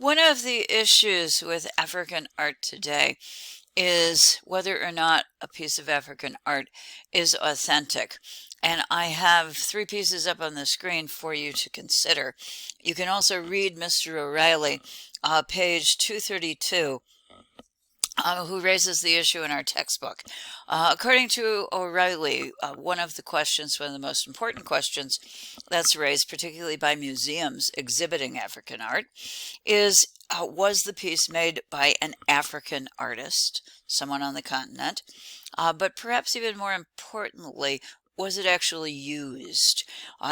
One of the issues with African art today is whether or not a piece of African art is authentic. And I have three pieces up on the screen for you to consider. You can also read Mr. O'Reilly, page 232. Who raises the issue in our textbook. According to O'Reilly, one of the most important questions that's raised, particularly by museums exhibiting African art, is was the piece made by an African artist, someone on the continent? But perhaps even more importantly, was it actually used?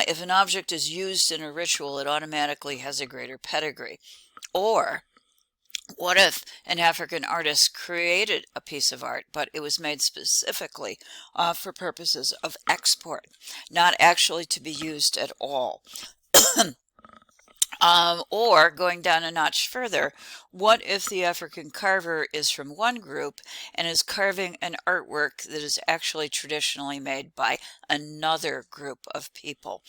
If an object is used in a ritual, it automatically has a greater pedigree. Or what if an African artist created a piece of art, but it was made specifically for purposes of export, not actually to be used at all? Or going down a notch further, what if the African carver is from one group and is carving an artwork that is actually traditionally made by another group of people?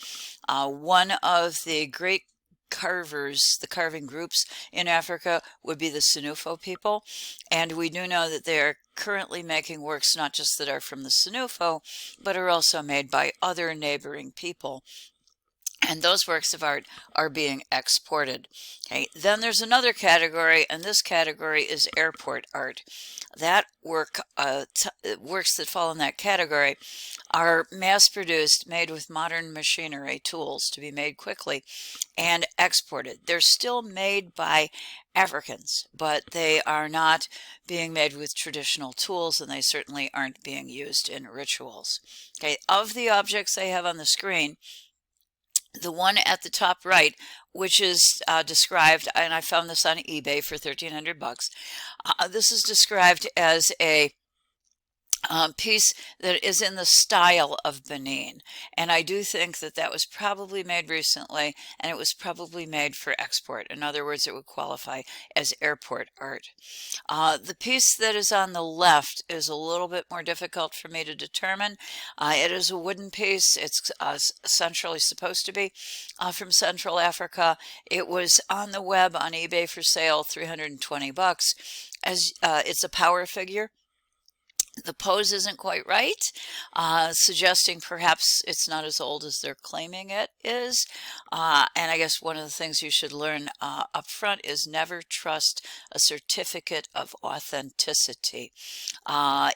One of the great carvers, the carving groups in Africa would be the Senufo people, and we do know that they are currently making works not just that are from the Senufo, but are also made by other neighboring people. And those works of art are being exported. Okay, then there's another category, and this category is airport art. That works that fall in that category are mass-produced, made with modern machinery, tools to be made quickly, and exported. They're still made by Africans, but they are not being made with traditional tools, and they certainly aren't being used in rituals. Okay, of the objects I have on the screen, the one at the top right, which is described, and I found this on eBay for 1,300 bucks. This is described as a piece that is in the style of Benin. And I do think that that was probably made recently, and it was probably made for export. In other words, it would qualify as airport art. The piece that is on the left is a little bit more difficult for me to determine. It is a wooden piece. It's essentially supposed to be from Central Africa. It was on the web on eBay for sale, 320 bucks. As it's a power figure. The pose isn't quite right, suggesting perhaps it's not as old as they're claiming it is. And I guess one of the things you should learn up front is never trust a certificate of authenticity.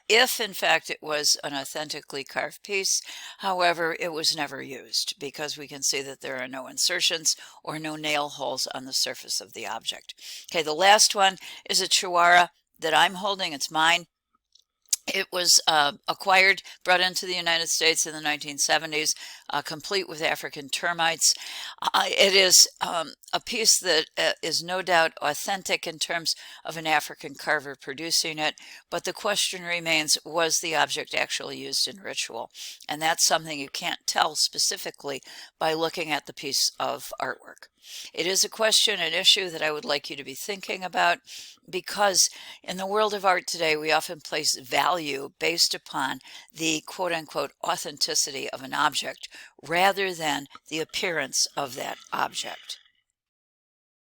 If, in fact, it was an authentically carved piece, however, it was never used because we can see that there are no insertions or no nail holes on the surface of the object. Okay, the last one is a Chawara that I'm holding. It's mine. It was acquired, brought into the United States in the 1970s, complete with African termites. It is a piece that is no doubt authentic in terms of an African carver producing it, but the question remains, was the object actually used in ritual? And that's something you can't tell specifically by looking at the piece of artwork. It is a question, an issue that I would like you to be thinking about, because in the world of art today, we often place value based upon the quote-unquote authenticity of an object rather than the appearance of that object.